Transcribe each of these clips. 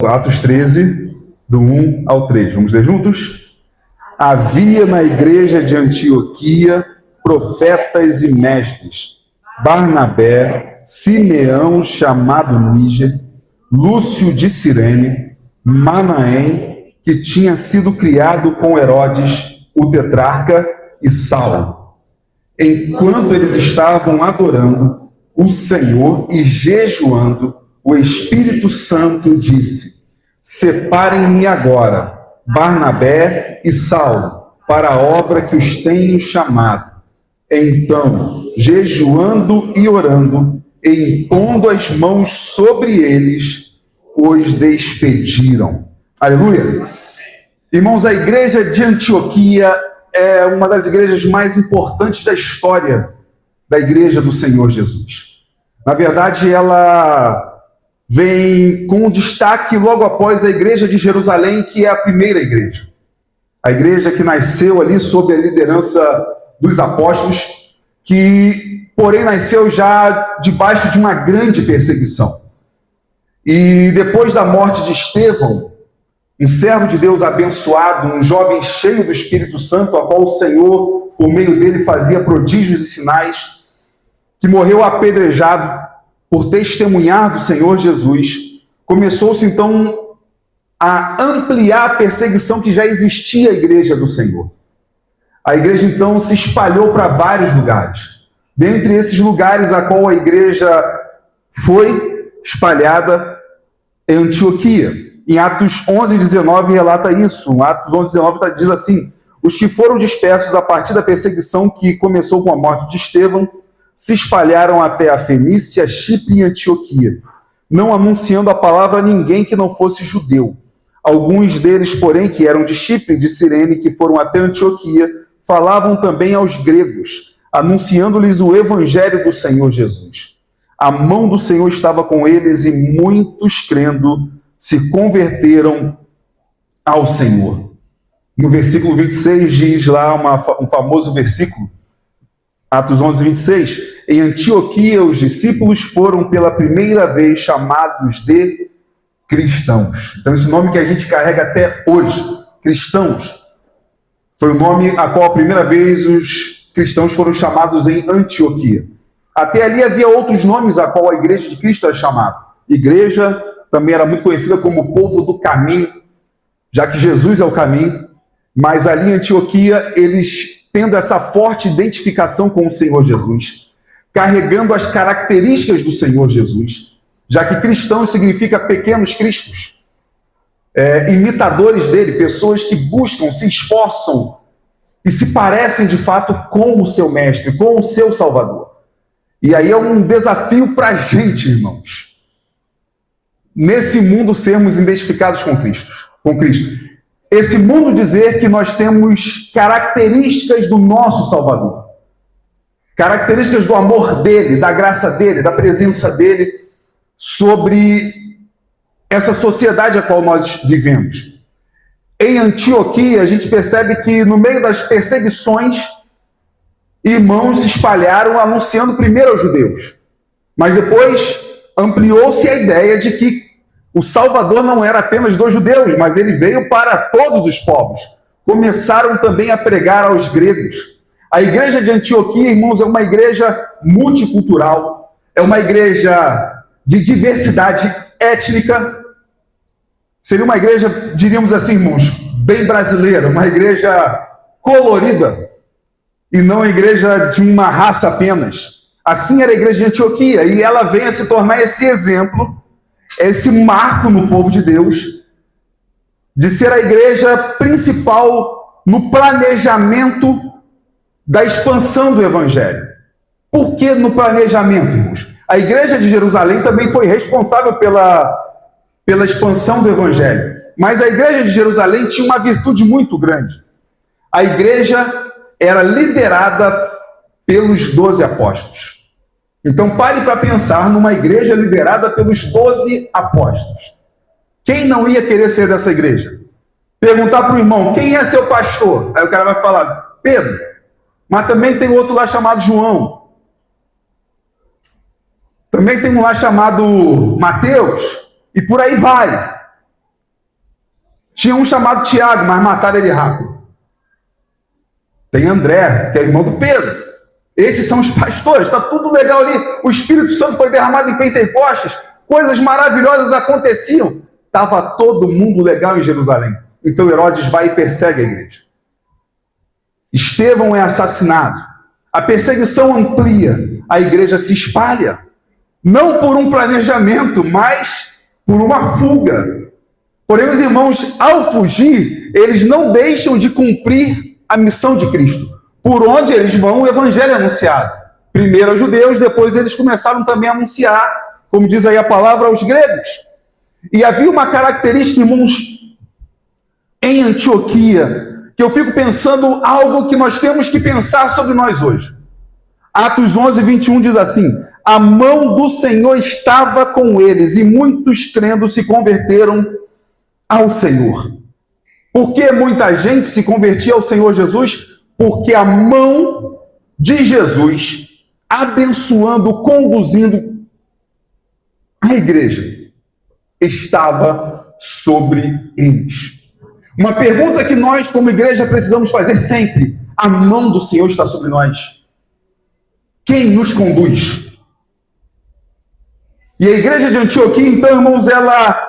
Atos 13, do 1 ao 3. Vamos ler juntos? Havia na igreja de Antioquia profetas e mestres: Barnabé, Simeão, chamado Níger, Lúcio de Cirene, Manaém, que tinha sido criado com Herodes, o tetrarca, e Saulo. Enquanto eles estavam adorando o Senhor e jejuando, o Espírito Santo disse: separem-me agora, Barnabé e Saulo, para a obra que os tenho chamado. Então, jejuando e orando, e impondo as mãos sobre eles, os despediram. Aleluia! Irmãos, a igreja de Antioquia é uma das igrejas mais importantes da história da igreja do Senhor Jesus. Na verdade, ela vem com um destaque logo após a igreja de Jerusalém, que é a primeira igreja. A igreja que nasceu ali sob a liderança dos apóstolos, que, porém, nasceu já debaixo de uma grande perseguição. E depois da morte de Estevão, um servo de Deus abençoado, um jovem cheio do Espírito Santo, a qual o Senhor, por meio dele, fazia prodígios e sinais, que morreu apedrejado por testemunhar do Senhor Jesus, começou-se então a ampliar a perseguição que já existia à igreja do Senhor. A igreja então se espalhou para vários lugares. Dentre esses lugares a qual a igreja foi espalhada é Antioquia. Em Atos 11:19 relata isso. Atos 11:19 diz assim: os que foram dispersos a partir da perseguição que começou com a morte de Estevão se espalharam até a Fenícia, Chipre e Antioquia, não anunciando a palavra a ninguém que não fosse judeu. Alguns deles, porém, que eram de Chipre e de Cirene, que foram até Antioquia, falavam também aos gregos, anunciando-lhes o evangelho do Senhor Jesus. A mão do Senhor estava com eles e muitos, crendo, se converteram ao Senhor. No versículo 26 diz lá um famoso versículo, Atos 11:26, em Antioquia os discípulos foram pela primeira vez chamados de cristãos. Então esse nome que a gente carrega até hoje, cristãos, foi o nome a qual a primeira vez os cristãos foram chamados em Antioquia. Até ali havia outros nomes a qual a igreja de Cristo era chamada. Igreja também era muito conhecida como o povo do caminho, já que Jesus é o caminho, mas ali em Antioquia eles tendo essa forte identificação com o Senhor Jesus, carregando as características do Senhor Jesus, já que cristãos significa pequenos cristos, imitadores dele, pessoas que buscam, se esforçam e se parecem de fato com o seu mestre, com o seu Salvador. E aí é um desafio para a gente, irmãos, nesse mundo sermos identificados com Cristo. Esse mundo dizer que nós temos características do nosso Salvador, características do amor dele, da graça dele, da presença dele sobre essa sociedade a qual nós vivemos. Em Antioquia, a gente percebe que no meio das perseguições, irmãos se espalharam anunciando primeiro aos judeus, mas depois ampliou-se a ideia de que o Salvador não era apenas dos judeus, mas ele veio para todos os povos. Começaram também a pregar aos gregos. A igreja de Antioquia, irmãos, é uma igreja multicultural, é uma igreja de diversidade étnica. Seria uma igreja, diríamos assim, irmãos, bem brasileira, uma igreja colorida, e não a igreja de uma raça apenas. Assim era a igreja de Antioquia, e ela vem a se tornar esse exemplo, esse marco no povo de Deus, de ser a igreja principal no planejamento da expansão do evangelho. Por que no planejamento, irmãos? A igreja de Jerusalém também foi responsável pela expansão do evangelho, mas a igreja de Jerusalém tinha uma virtude muito grande. A igreja era liderada pelos 12 apóstolos. Então pare para pensar numa igreja liderada pelos 12 apóstolos. Quem não ia querer ser dessa igreja? Perguntar para o irmão, quem é seu pastor? Aí o cara vai falar, Pedro. Mas também tem outro lá chamado João. Também tem um lá chamado Mateus. E por aí vai. Tinha um chamado Tiago, mas mataram ele rápido. Tem André, que é irmão do Pedro. Esses são os pastores, está tudo legal ali. O Espírito Santo foi derramado em Pentecostes, coisas maravilhosas aconteciam. Estava todo mundo legal em Jerusalém. Então Herodes vai e persegue a igreja. Estevão é assassinado. A perseguição amplia, a igreja se espalha. Não por um planejamento, mas por uma fuga. Porém, os irmãos, ao fugir, eles não deixam de cumprir a missão de Cristo. Por onde eles vão, o evangelho é anunciado. Primeiro aos judeus, depois eles começaram também a anunciar, como diz aí a palavra, aos gregos. E havia uma característica, irmãos, em Antioquia, que eu fico pensando algo que nós temos que pensar sobre nós hoje. Atos 11, 21 diz assim: a mão do Senhor estava com eles, e muitos crendo se converteram ao Senhor. Por que muita gente se convertia ao Senhor Jesus? Porque a mão de Jesus, abençoando, conduzindo a igreja, estava sobre eles. Uma pergunta que nós, como igreja, precisamos fazer sempre: a mão do Senhor está sobre nós? Quem nos conduz? E a igreja de Antioquia, então, irmãos, ela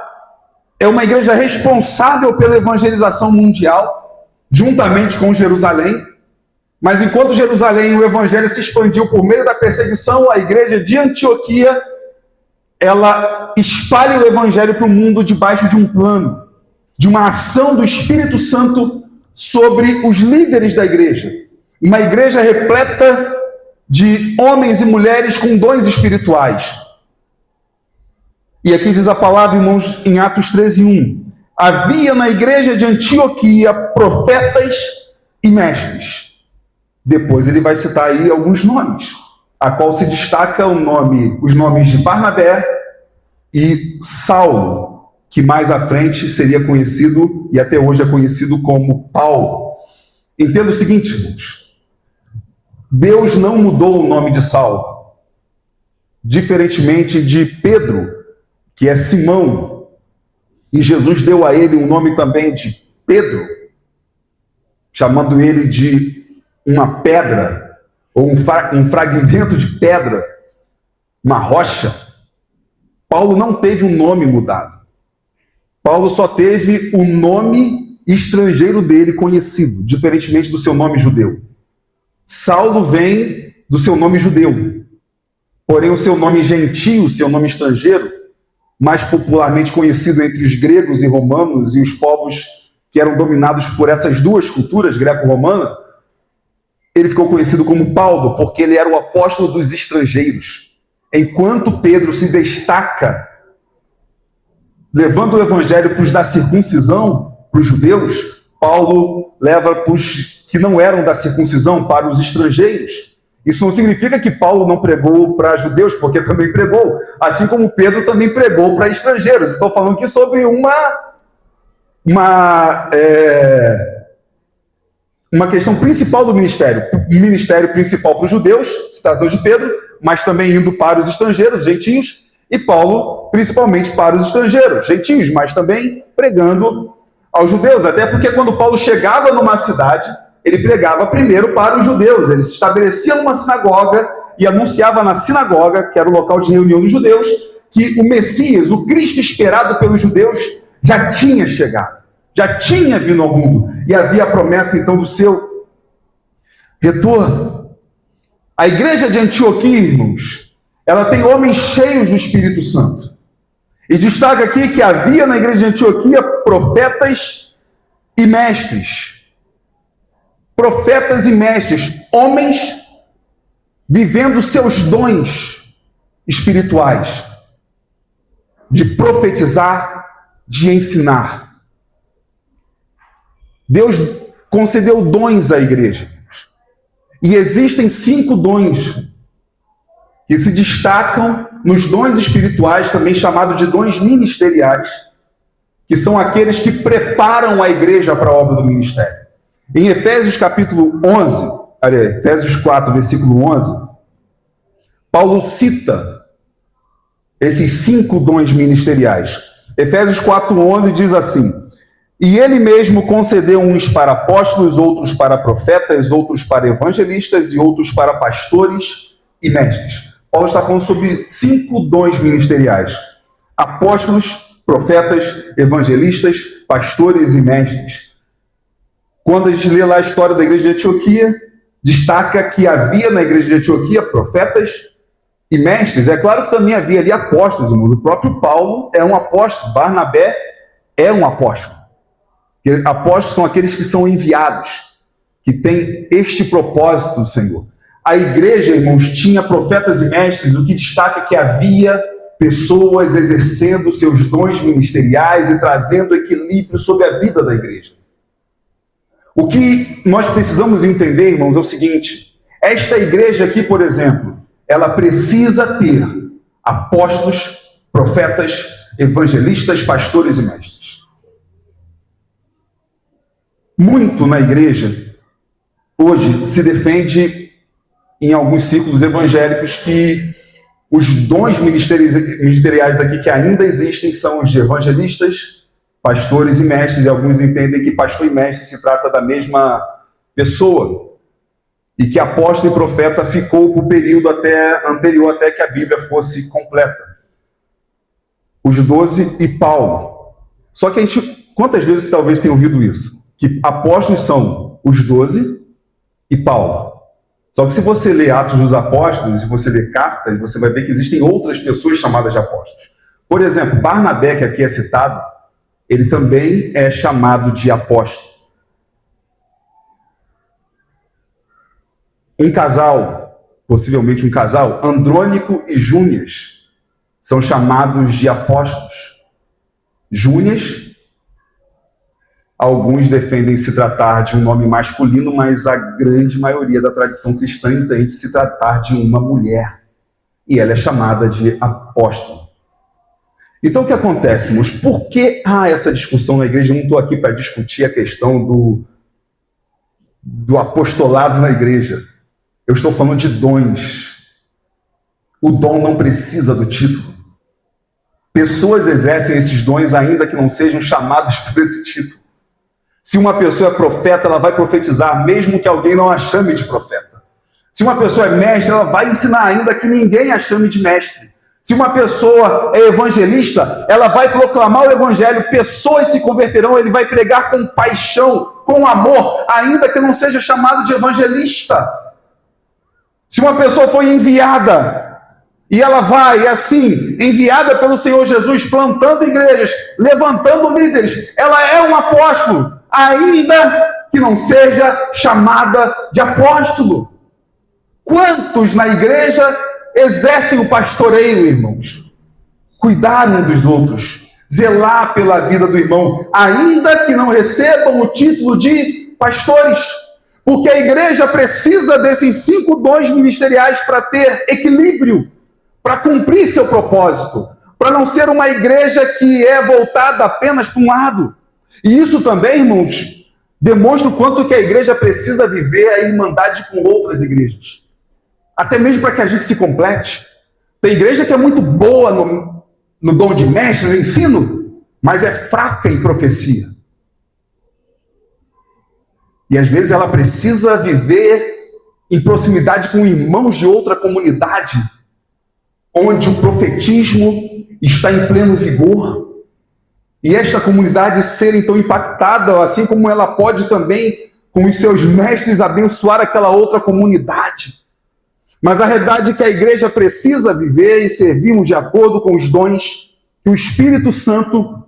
é uma igreja responsável pela evangelização mundial, juntamente com Jerusalém. Mas enquanto Jerusalém, o evangelho se expandiu por meio da perseguição, a igreja de Antioquia, ela espalha o evangelho para o mundo debaixo de um plano, de uma ação do Espírito Santo sobre os líderes da igreja. Uma igreja repleta de homens e mulheres com dons espirituais. E aqui diz a palavra, irmãos, em Atos 13:1. Havia na igreja de Antioquia profetas e mestres. Depois ele vai citar aí alguns nomes, a qual se destaca os nomes de Barnabé e Saulo, que mais à frente seria conhecido, e até hoje é conhecido como Paulo. Entenda o seguinte, irmãos. Deus não mudou o nome de Saulo. Diferentemente de Pedro, que é Simão, e Jesus deu a ele um nome também de Pedro, chamando ele de uma pedra, ou um fragmento de pedra, uma rocha. Paulo não teve um nome mudado. Paulo só teve o nome estrangeiro dele conhecido, diferentemente do seu nome judeu. Saulo vem do seu nome judeu, porém o seu nome gentio, o seu nome estrangeiro, mais popularmente conhecido entre os gregos e romanos e os povos que eram dominados por essas duas culturas, greco-romana, ele ficou conhecido como Paulo, porque ele era o apóstolo dos estrangeiros. Enquanto Pedro se destaca, levando o evangelho para os da circuncisão, para os judeus, Paulo leva para os que não eram da circuncisão, para os estrangeiros. Isso não significa que Paulo não pregou para judeus, porque também pregou, assim como Pedro também pregou para estrangeiros. Estou falando aqui sobre uma questão principal do ministério. O ministério principal para os judeus, se tratou de Pedro, mas também indo para os estrangeiros, gentios, e Paulo principalmente para os estrangeiros, gentios, mas também pregando aos judeus. Até porque quando Paulo chegava numa cidade, ele pregava primeiro para os judeus. Ele se estabelecia numa sinagoga e anunciava na sinagoga, que era o local de reunião dos judeus, que o Messias, o Cristo esperado pelos judeus, já tinha chegado, já tinha vindo ao mundo, e havia a promessa então do seu retorno. A igreja de Antioquia, irmãos, ela tem homens cheios do Espírito Santo. E destaca aqui que havia na igreja de Antioquia profetas e mestres. Profetas e mestres, homens vivendo seus dons espirituais, de profetizar, de ensinar. Deus concedeu dons à igreja. E existem 5 dons que se destacam nos dons espirituais, também chamados de dons ministeriais, que são aqueles que preparam a igreja para a obra do ministério. Em Efésios capítulo 11, Efésios 4, versículo 11, Paulo cita esses 5 dons ministeriais. Efésios 4, 11 diz assim: E ele mesmo concedeu uns para apóstolos, outros para profetas, outros para evangelistas e outros para pastores e mestres. Paulo está falando sobre 5 dons ministeriais: apóstolos, profetas, evangelistas, pastores e mestres. Quando a gente lê lá a história da igreja de Antioquia, destaca que havia na igreja de Antioquia profetas e mestres. É claro que também havia ali apóstolos, irmãos. O próprio Paulo é um apóstolo, Barnabé é um apóstolo. Porque apóstolos são aqueles que são enviados, que têm este propósito do Senhor. A igreja, irmãos, tinha profetas e mestres, o que destaca que havia pessoas exercendo seus dons ministeriais e trazendo equilíbrio sobre a vida da igreja. O que nós precisamos entender, irmãos, é o seguinte: esta igreja aqui, por exemplo, ela precisa ter apóstolos, profetas, evangelistas, pastores e mestres. Muito na igreja, hoje, se defende em alguns círculos evangélicos que os dons ministeriais aqui que ainda existem são os de evangelistas, pastores e mestres, e alguns entendem que pastor e mestre se trata da mesma pessoa, e que apóstolo e profeta ficou por período anterior até que a Bíblia fosse completa. Os 12 e Paulo. Só que a gente, quantas vezes talvez tenha ouvido isso? Que apóstolos são os 12 e Paulo. Só que se você lê Atos dos Apóstolos, e você lê cartas, você vai ver que existem outras pessoas chamadas de apóstolos. Por exemplo, Barnabé, que aqui é citado, ele também é chamado de apóstolo. Um casal, possivelmente um casal, Andrônico e Júnias, são chamados de apóstolos. Júnias, alguns defendem se tratar de um nome masculino, mas a grande maioria da tradição cristã entende se tratar de uma mulher. E ela é chamada de apóstolo. Então, o que acontece, irmãos? Por que há essa discussão na igreja? Eu não estou aqui para discutir a questão do apostolado na igreja. Eu estou falando de dons. O dom não precisa do título. Pessoas exercem esses dons ainda que não sejam chamadas por esse título. Se uma pessoa é profeta, ela vai profetizar, mesmo que alguém não a chame de profeta. Se uma pessoa é mestre, ela vai ensinar ainda que ninguém a chame de mestre. Se uma pessoa é evangelista, ela vai proclamar o evangelho, pessoas se converterão, ele vai pregar com paixão, com amor, ainda que não seja chamado de evangelista. Se uma pessoa foi enviada, e ela vai, assim, enviada pelo Senhor Jesus, plantando igrejas, levantando líderes, ela é um apóstolo, ainda que não seja chamada de apóstolo. Quantos na igreja exercem o pastoreio, irmãos? Cuidar um dos outros, zelar pela vida do irmão, ainda que não recebam o título de pastores. Porque a igreja precisa desses 5 dons ministeriais para ter equilíbrio, para cumprir seu propósito, para não ser uma igreja que é voltada apenas para um lado. E isso também, irmãos, demonstra o quanto que a igreja precisa viver a irmandade com outras igrejas. Até mesmo para que a gente se complete. Tem igreja que é muito boa no dom de mestre, no ensino, mas é fraca em profecia. E às vezes ela precisa viver em proximidade com irmãos de outra comunidade, onde o profetismo está em pleno vigor, e esta comunidade ser então impactada, assim como ela pode também, com os seus mestres, abençoar aquela outra comunidade. Mas a verdade é que a igreja precisa viver e servirmos de acordo com os dons que o Espírito Santo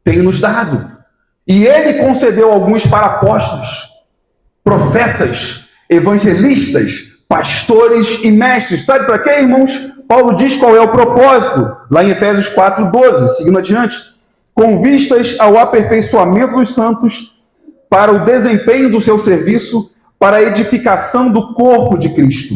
tem nos dado. E ele concedeu alguns para apóstolos, profetas, evangelistas, pastores e mestres. Sabe para quê, irmãos? Paulo diz qual é o propósito, lá em Efésios 4:12, seguindo adiante. Com vistas ao aperfeiçoamento dos santos, para o desempenho do seu serviço, para a edificação do corpo de Cristo,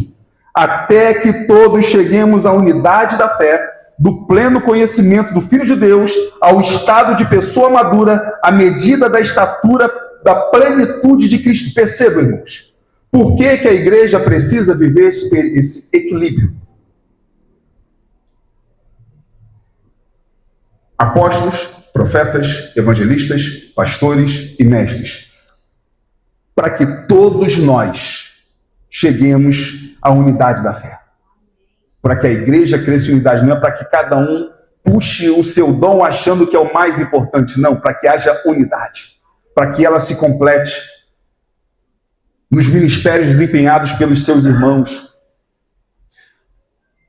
até que todos cheguemos à unidade da fé, do pleno conhecimento do Filho de Deus, ao estado de pessoa madura, à medida da estatura da plenitude de Cristo. Percebam, irmãos, por que a igreja precisa viver esse equilíbrio? Apóstolos, profetas, evangelistas, pastores e mestres, para que todos nós cheguemos à unidade da fé. Para que a igreja cresça em unidade, não é para que cada um puxe o seu dom achando que é o mais importante, não, para que haja unidade, para que ela se complete nos ministérios desempenhados pelos seus irmãos,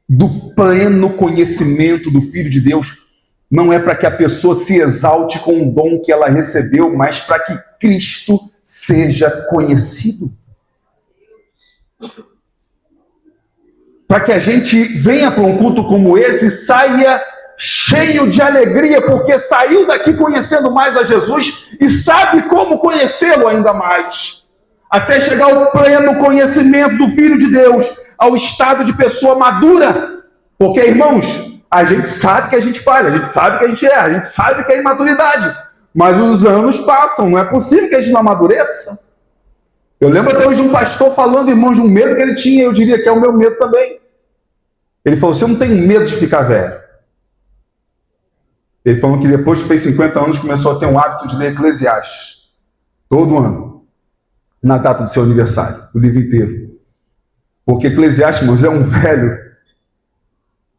do pleno conhecimento do Filho de Deus. Não é para que a pessoa se exalte com o dom que ela recebeu, mas para que Cristo seja conhecido. Para que a gente venha para um culto como esse e saia cheio de alegria, porque saiu daqui conhecendo mais a Jesus e sabe como conhecê-lo ainda mais. Até chegar ao pleno conhecimento do Filho de Deus, ao estado de pessoa madura. Porque, irmãos, a gente sabe que a gente falha, a gente sabe que a gente erra, a gente sabe que é imaturidade. Mas os anos passam, não é possível que a gente não amadureça. Eu lembro até hoje de um pastor falando, irmãos, de um medo que ele tinha, eu diria que é o meu medo também. Ele falou, você não tem medo de ficar velho? Ele falou que depois que fez 50 anos, começou a ter um hábito de ler Eclesiastes. Todo ano. Na data do seu aniversário. O livro inteiro. Porque Eclesiastes, irmãos, é um velho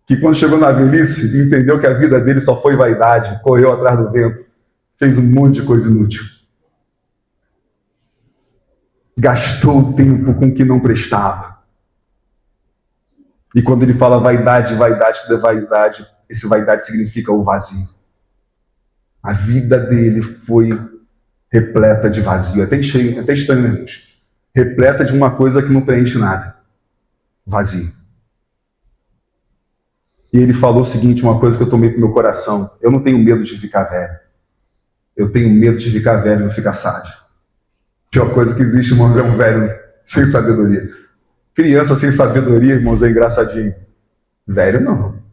que quando chegou na velhice, entendeu que a vida dele só foi vaidade, correu atrás do vento, fez um monte de coisa inútil. Gastou o tempo com o que não prestava. E quando ele fala vaidade, vaidade, tudo é vaidade, esse vaidade significa o vazio. A vida dele foi repleta de vazio. Até estranho, né, irmãos? Repleta de uma coisa que não preenche nada. Vazio. E ele falou o seguinte, uma coisa que eu tomei pro meu coração. Eu não tenho medo de ficar velho. Eu tenho medo de ficar velho e não ficar sábio. A pior coisa que existe, irmãos, é um velho sem sabedoria. Criança sem sabedoria, irmãos, é engraçadinho. Velho, não.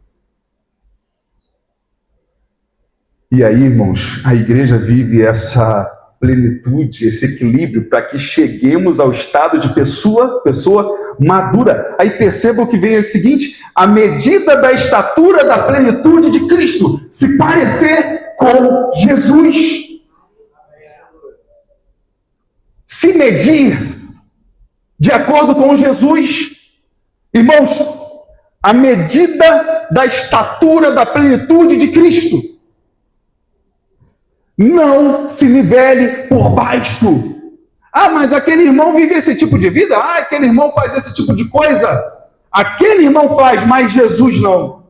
E aí, irmãos, a igreja vive essa plenitude, esse equilíbrio, para que cheguemos ao estado de pessoa madura. Aí perceba o que vem é o seguinte, a medida da estatura da plenitude de Cristo, se parecer com Jesus. Se medir de acordo com Jesus. Irmãos, a medida da estatura da plenitude de Cristo. Não se nivele por baixo. Ah, mas aquele irmão vive esse tipo de vida? Ah, aquele irmão faz esse tipo de coisa? Aquele irmão faz, mas Jesus não.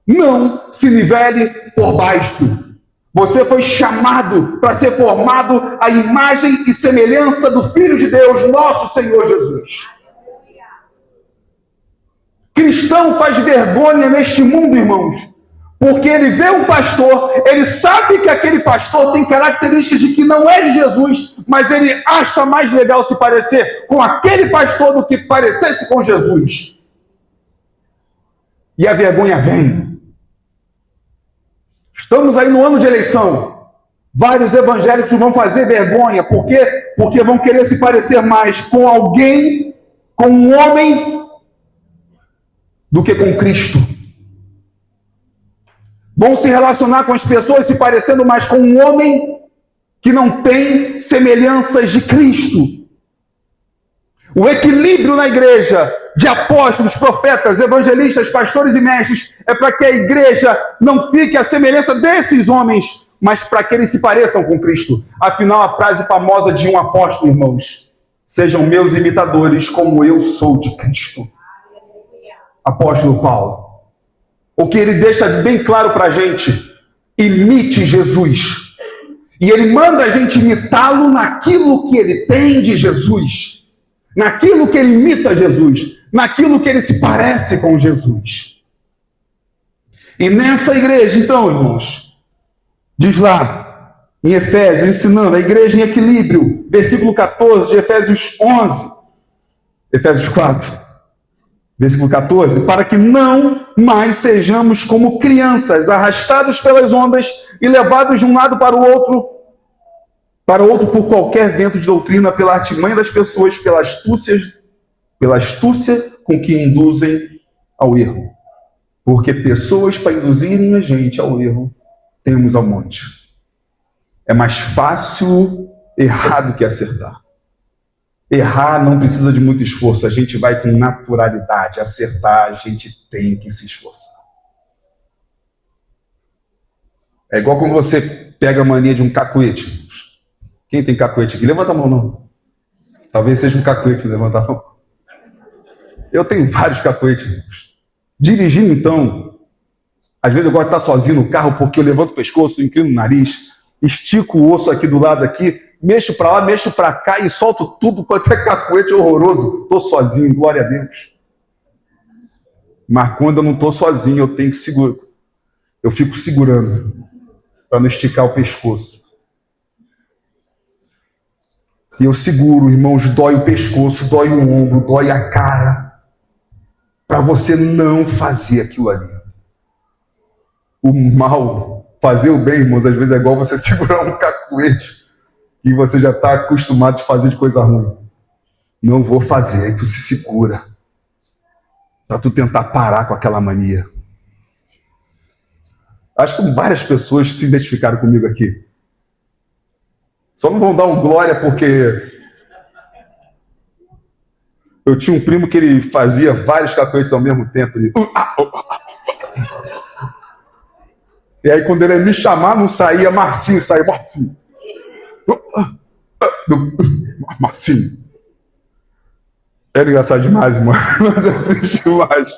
Não se nivele por baixo. Você foi chamado para ser formado à imagem e semelhança do Filho de Deus, nosso Senhor Jesus. Cristão faz vergonha neste mundo, irmãos, porque ele vê um pastor, ele sabe que aquele pastor tem características de que não é de Jesus, mas ele acha mais legal se parecer com aquele pastor do que parecesse com Jesus. E a vergonha vem. Estamos aí no ano de eleição. Vários evangélicos vão fazer vergonha. Por quê? Porque vão querer se parecer mais com alguém, com um homem, do que com Cristo. Vão se relacionar com as pessoas se parecendo mais com um homem que não tem semelhanças de Cristo. O equilíbrio na igreja de apóstolos, profetas, evangelistas, pastores e mestres é para que a igreja não fique à semelhança desses homens, mas para que eles se pareçam com Cristo. Afinal, a frase famosa de um apóstolo, irmãos, sejam meus imitadores como eu sou de Cristo. Apóstolo Paulo. O que ele deixa bem claro para a gente, imite Jesus. E ele manda a gente imitá-lo naquilo que ele tem de Jesus. Naquilo que ele imita Jesus, naquilo que ele se parece com Jesus. E nessa igreja, então, irmãos, diz lá, em Efésios, ensinando a igreja em equilíbrio, versículo 14 de Efésios 11, Efésios 4, versículo 14, para que não mais sejamos como crianças, arrastados pelas ondas e levados de um lado para o outro por qualquer vento de doutrina, pela artimanha das pessoas, pela astúcia com que induzem ao erro. Porque pessoas para induzirem a gente ao erro, temos ao monte. É mais fácil errar do que acertar. Errar não precisa de muito esforço, a gente vai com naturalidade. Acertar, a gente tem que se esforçar. É igual quando você pega a mania de um cacuete. Quem tem cacuete aqui? Levanta a mão, não. Talvez seja um cacuete, levanta a mão. Eu tenho vários cacuetes. Dirigindo, então, às vezes eu gosto de estar sozinho no carro porque eu levanto o pescoço, inclino o nariz, estico o osso aqui do lado aqui, mexo para lá, mexo para cá e solto tudo quanto é cacuete horroroso. Estou sozinho, glória a Deus. Mas quando eu não estou sozinho, eu tenho que segurar. Eu fico segurando para não esticar o pescoço. E eu seguro, irmãos, dói o pescoço, dói o ombro, dói a cara, para você não fazer aquilo ali. O mal, fazer o bem, irmãos, às vezes é igual você segurar um cacuete e você já está acostumado a fazer de coisa ruim. Não vou fazer, aí tu se segura para tu tentar parar com aquela mania. Acho que várias pessoas se identificaram comigo aqui. Só não vão dar um glória porque eu tinha um primo que ele fazia vários cacuetes ao mesmo tempo. Ele... E aí quando ele ia me chamar, não saía Marcinho, saía Marcinho. Marcinho. Era engraçado demais, irmão. Mas é triste demais.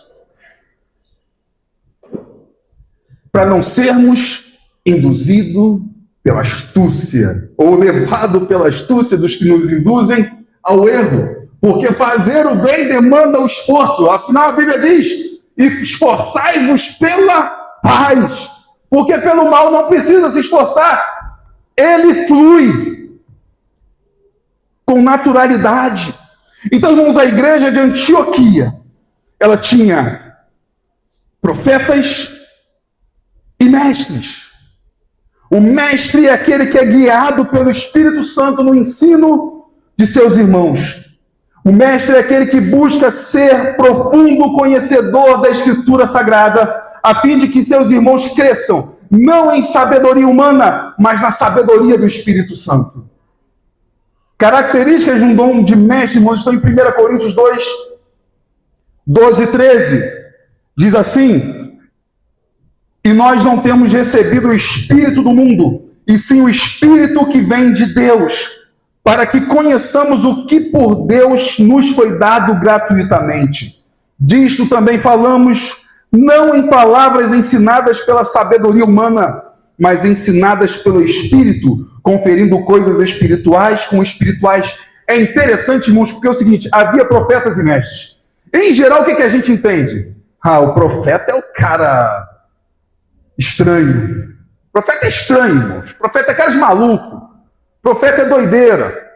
Para não sermos induzidos pela astúcia, ou levado pela astúcia dos que nos induzem ao erro. Porque fazer o bem demanda o esforço. Afinal, a Bíblia diz, esforçai-vos pela paz. Porque pelo mal não precisa se esforçar. Ele flui com naturalidade. Então, irmãos, a igreja de Antioquia, ela tinha profetas e mestres. O mestre é aquele que é guiado pelo Espírito Santo no ensino de seus irmãos. O mestre é aquele que busca ser profundo conhecedor da Escritura Sagrada, a fim de que seus irmãos cresçam, não em sabedoria humana, mas na sabedoria do Espírito Santo. Características de um dom de mestre, irmãos, estão em 1 Coríntios 2, 12 e 13. Diz assim: e nós não temos recebido o Espírito do mundo, e sim o Espírito que vem de Deus, para que conheçamos o que por Deus nos foi dado gratuitamente. Disto também falamos, não em palavras ensinadas pela sabedoria humana, mas ensinadas pelo Espírito, conferindo coisas espirituais com espirituais. É interessante, irmãos, porque é o seguinte, havia profetas e mestres. Em geral, o que a gente entende? O profeta é o cara estranho. O profeta é estranho, irmãos. O profeta é cara de maluco. O profeta é doideira.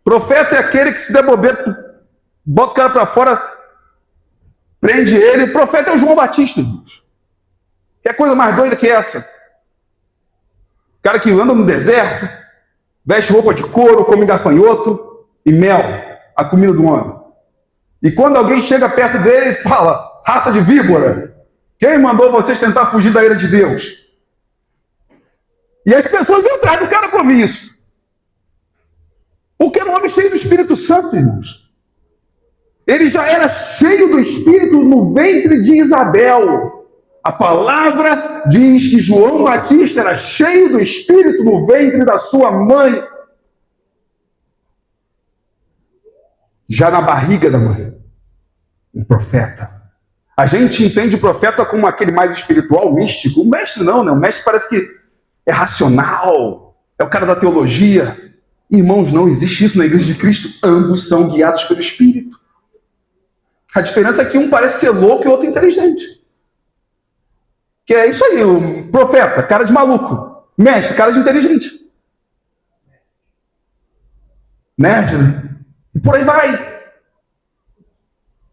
O profeta é aquele que se der bobeira, bota o cara para fora, prende ele. O profeta é o João Batista, irmãos. Que coisa mais doida que essa? O cara que anda no deserto, veste roupa de couro, come gafanhoto e mel, a comida do homem. E quando alguém chega perto dele, ele fala, raça de víbora, quem mandou vocês tentar fugir da ira de Deus? E as pessoas iam atrás do cara para ouvir isso. Porque era um homem cheio do Espírito Santo, irmãos. Ele já era cheio do Espírito no ventre de Isabel. A palavra diz que João Batista era cheio do Espírito no ventre da sua mãe. Já na barriga da mãe. Um profeta. A gente entende o profeta como aquele mais espiritual, místico. O mestre não, né? O mestre parece que é racional, é o cara da teologia. Irmãos, não existe isso na Igreja de Cristo. Ambos são guiados pelo Espírito. A diferença é que um parece ser louco e o outro inteligente. Que é isso aí, o profeta, cara de maluco. Mestre, cara de inteligente. Nerd, né? E por aí vai.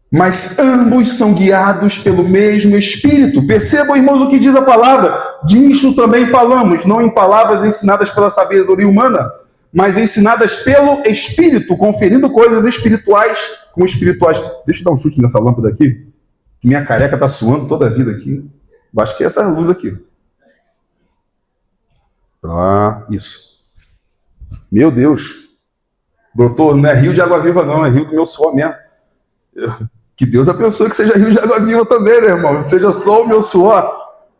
Mas ambos são guiados pelo mesmo Espírito. Percebam, irmãos, o que diz a palavra. Disto também falamos, não em palavras ensinadas pela sabedoria humana, mas ensinadas pelo Espírito, conferindo coisas espirituais com espirituais. Deixa eu dar um chute nessa lâmpada aqui, que minha careca está suando toda a vida aqui. Acho que é essa luz aqui. Isso. Meu Deus. Brotou, não é rio de água viva não, é rio do meu suor mesmo. Que Deus abençoe que seja rio de água viva também, né, irmão? Seja só o meu suor.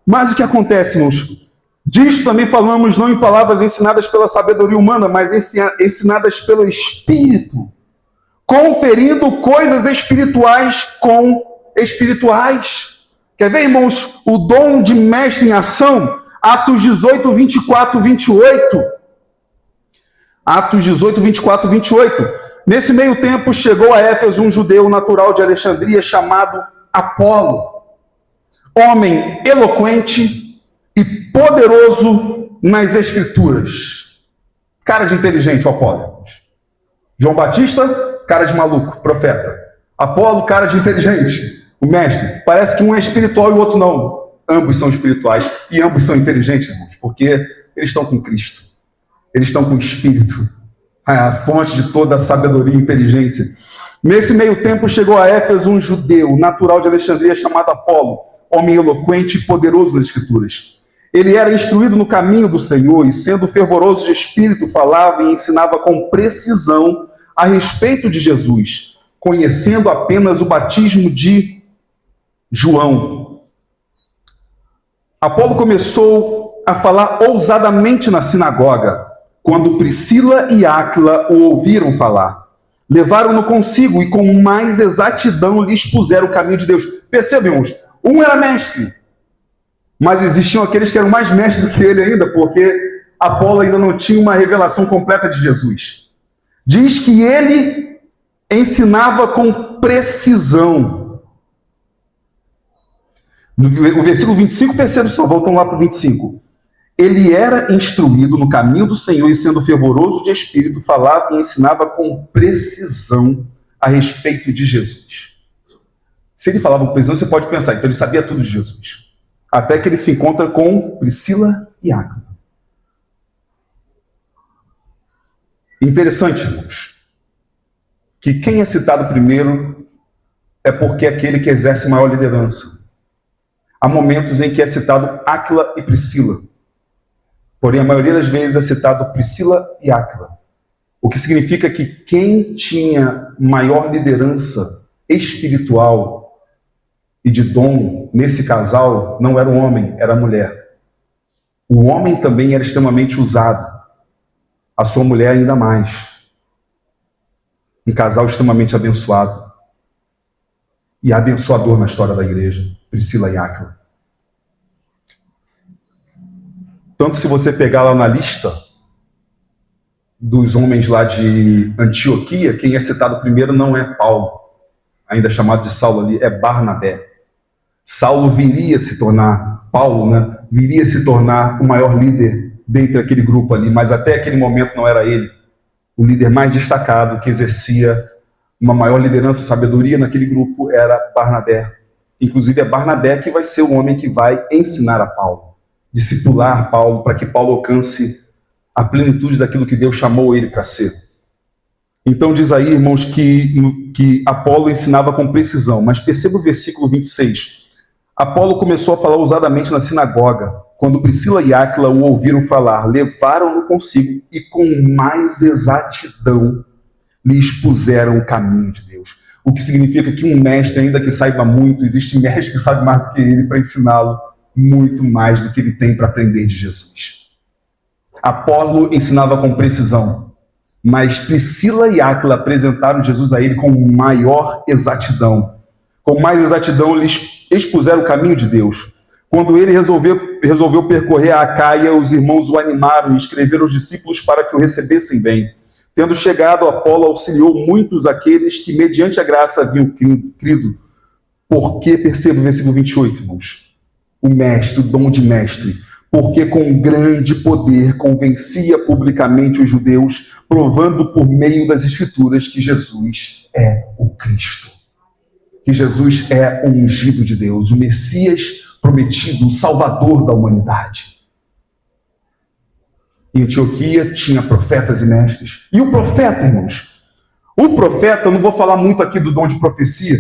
Mas o que acontece, irmãos? Disto também falamos não em palavras ensinadas pela sabedoria humana, mas ensinadas pelo Espírito, conferindo coisas espirituais com espirituais. Quer ver, irmãos, o dom de mestre em ação? Atos 18, 24, 28. Atos 18, 24, 28. Nesse meio tempo chegou a Éfeso um judeu natural de Alexandria chamado Apolo, homem eloquente e poderoso nas escrituras. Cara de inteligente, o Apolo. João Batista, cara de maluco, profeta. Apolo, cara de inteligente, o mestre. Parece que um é espiritual e o outro não. Ambos são espirituais e ambos são inteligentes, irmãos, porque eles estão com Cristo. Eles estão com o Espírito, a fonte de toda a sabedoria e inteligência. Nesse meio tempo chegou a Éfeso um judeu natural de Alexandria chamado Apolo, homem eloquente e poderoso nas Escrituras. Ele era instruído no caminho do Senhor e, sendo fervoroso de espírito, falava e ensinava com precisão a respeito de Jesus, conhecendo apenas o batismo de João. Apolo começou a falar ousadamente na sinagoga, quando Priscila e Áquila o ouviram falar. Levaram-no consigo e com mais exatidão lhe expuseram o caminho de Deus. Percebam, irmãos, um era mestre, mas existiam aqueles que eram mais mestres do que ele ainda, porque Apolo ainda não tinha uma revelação completa de Jesus. Diz que ele ensinava com precisão. No versículo 25, percebe só, voltam lá para o 25. Ele era instruído no caminho do Senhor e, sendo fervoroso de espírito, falava e ensinava com precisão a respeito de Jesus. Se ele falava com precisão, você pode pensar, então ele sabia tudo de Jesus. Até que ele se encontra com Priscila e Áquila. Interessante, irmãos, que quem é citado primeiro é porque é aquele que exerce maior liderança. Há momentos em que é citado Áquila e Priscila. Porém, a maioria das vezes é citado Priscila e Áquila. O que significa que quem tinha maior liderança espiritual e de dom nesse casal não era o homem, era a mulher. O homem também era extremamente usado. A sua mulher ainda mais. Um casal extremamente abençoado. E abençoador na história da igreja. Priscila e Áquila. Tanto se você pegar lá na lista dos homens lá de Antioquia, quem é citado primeiro não é Paulo, ainda chamado de Saulo ali, é Barnabé. Saulo viria a se tornar, Paulo, né, viria a se tornar o maior líder dentre aquele grupo ali, mas até aquele momento não era ele. O líder mais destacado, que exercia uma maior liderança e sabedoria naquele grupo, era Barnabé. Inclusive é Barnabé que vai ser o homem que vai ensinar a Paulo. Discipular Paulo, para que Paulo alcance a plenitude daquilo que Deus chamou ele para ser. Então diz aí, irmãos, que Apolo ensinava com precisão, mas perceba o versículo 26. Apolo começou a falar ousadamente na sinagoga. Quando Priscila e Áquila o ouviram falar, levaram-no consigo e com mais exatidão lhe expuseram o caminho de Deus. O que significa que um mestre, ainda que saiba muito, existe mestre que sabe mais do que ele para ensiná-lo muito mais do que ele tem para aprender de Jesus. Apolo ensinava com precisão, mas Priscila e Áquila apresentaram Jesus a ele com maior exatidão. Com mais exatidão, lhes expuseram o caminho de Deus. Quando ele resolveu percorrer a Acaia, os irmãos o animaram e escreveram aos discípulos para que o recebessem bem. Tendo chegado, Apolo auxiliou muitos aqueles que, mediante a graça, haviam crido. Porque, perceba o versículo 28, irmãos, o mestre, o dom de mestre, porque com grande poder convencia publicamente os judeus, provando por meio das Escrituras que Jesus é o Cristo. Que Jesus é o ungido de Deus, o Messias prometido, o Salvador da humanidade. Em Antioquia tinha profetas e mestres. E o profeta, irmãos? O profeta, eu não vou falar muito aqui do dom de profecia.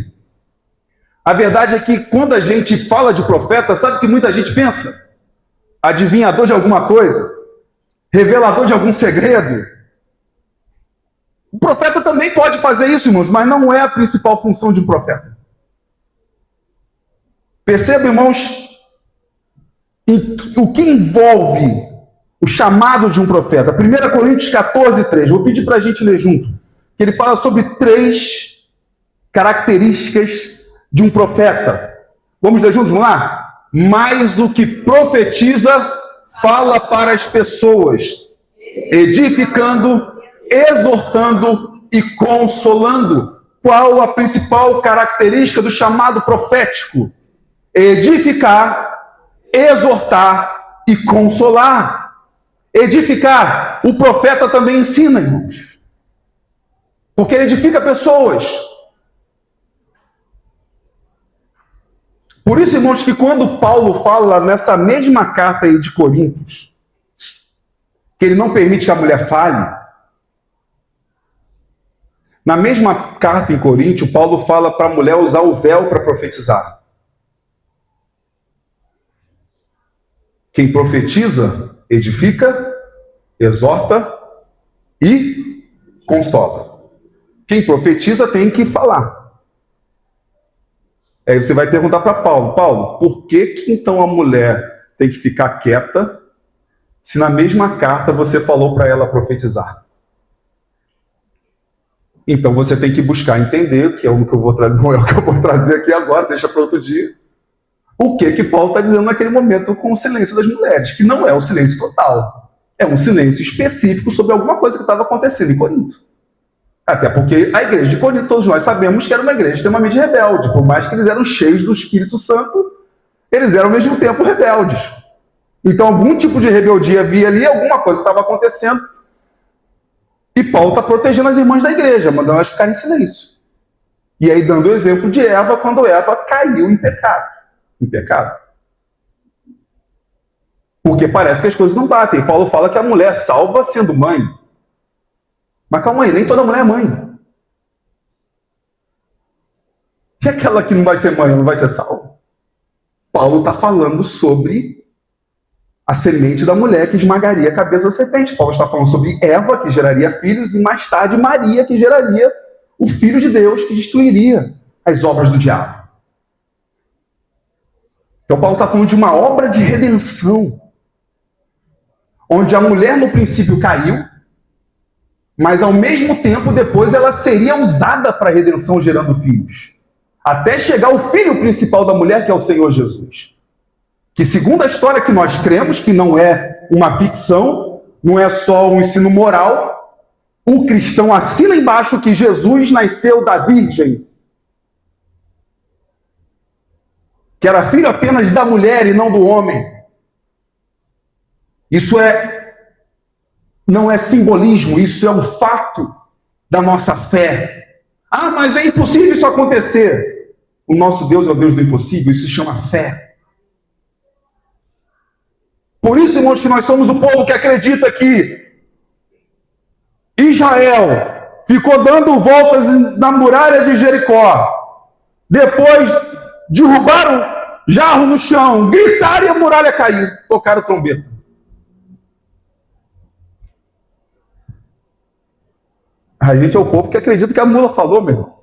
A verdade é que quando a gente fala de profeta, sabe o que muita gente pensa? Adivinhador de alguma coisa. revelador de algum segredo. O profeta também pode fazer isso, irmãos, mas não é a principal função de um profeta. Perceba, irmãos, o que envolve o chamado de um profeta. 1 Coríntios 14, 3. Vou pedir para a gente ler junto. Que ele fala sobre 3 características de um profeta. Vamos ler juntos? Vamos lá? Mas o que profetiza fala para as pessoas, edificando, exortando e consolando. Qual a principal característica do chamado profético? Edificar, exortar e consolar. Edificar, o profeta também ensina, irmãos. Porque ele edifica pessoas. Por isso, irmãos, que quando Paulo fala nessa mesma carta aí de Coríntios, que ele não permite que a mulher fale, na mesma carta em Coríntios, Paulo fala para a mulher usar o véu para profetizar. Quem profetiza, edifica, exorta e consola. Quem profetiza tem que falar. Aí você vai perguntar para Paulo, por que então a mulher tem que ficar quieta se na mesma carta você falou para ela profetizar? Então você tem que buscar entender, que é o que eu vou não é o que eu vou trazer aqui agora, deixa para outro dia, o que Paulo está dizendo naquele momento com o silêncio das mulheres, que não é um silêncio total, é um silêncio específico sobre alguma coisa que estava acontecendo em Corinto. Até porque a igreja de Corinto, todos nós sabemos que era uma igreja extremamente rebelde, por mais que eles eram cheios do Espírito Santo, eles eram ao mesmo tempo rebeldes. Então algum tipo de rebeldia havia ali, alguma coisa estava acontecendo, e Paulo está protegendo as irmãs da igreja, mandando elas ficarem em silêncio. E aí dando o exemplo de Eva, quando Eva caiu em pecado. Porque parece que as coisas não batem. Paulo fala que a mulher é salva sendo mãe. Mas calma aí, nem toda mulher é mãe. E aquela que não vai ser mãe, não vai ser salva? Paulo está falando sobre a semente da mulher que esmagaria a cabeça da serpente. Paulo está falando sobre Eva, que geraria filhos, e mais tarde Maria, que geraria o Filho de Deus, que destruiria as obras do diabo. Então Paulo está falando de uma obra de redenção, onde a mulher no princípio caiu, mas ao mesmo tempo depois ela seria usada para a redenção gerando filhos. Até chegar o filho principal da mulher, que é o Senhor Jesus. Que segundo a história que nós cremos, que não é uma ficção, não é só um ensino moral, o cristão assina embaixo que Jesus nasceu da Virgem, que era filho apenas da mulher e não do homem. Isso não é simbolismo, isso é um fato da nossa fé. Ah, mas é impossível isso acontecer. O nosso Deus é o Deus do impossível, isso se chama fé. Por isso, irmãos, que nós somos o povo que acredita que Israel ficou dando voltas na muralha de Jericó. Depois derrubaram o jarro no chão, gritaram e a muralha caiu. Tocaram trombeta. A gente é o povo que acredita que a mula falou, meu irmão.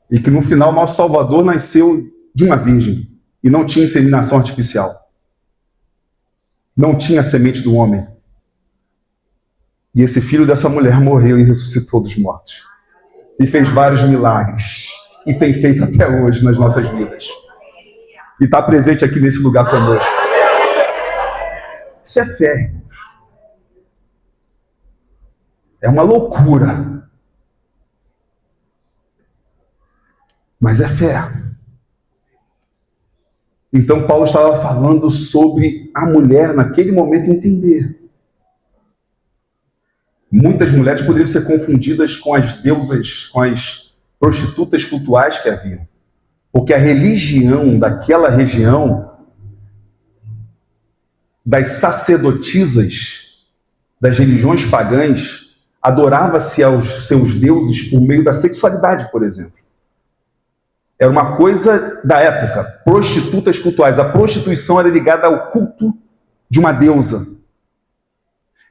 E que no final nosso Salvador nasceu de uma virgem. E não tinha inseminação artificial. Não tinha semente do homem. E esse filho dessa mulher morreu e ressuscitou dos mortos. E fez vários milagres. E tem feito até hoje nas nossas vidas. E está presente aqui nesse lugar conosco. Isso é fé. É uma loucura. Mas é fé. Então Paulo estava falando sobre a mulher naquele momento entender. Muitas mulheres poderiam ser confundidas com as deusas, com as prostitutas cultuais que haviam. Porque a religião daquela região, das sacerdotisas, das religiões pagãs, adorava-se aos seus deuses por meio da sexualidade, por exemplo. Era uma coisa da época, prostitutas cultuais. A prostituição era ligada ao culto de uma deusa.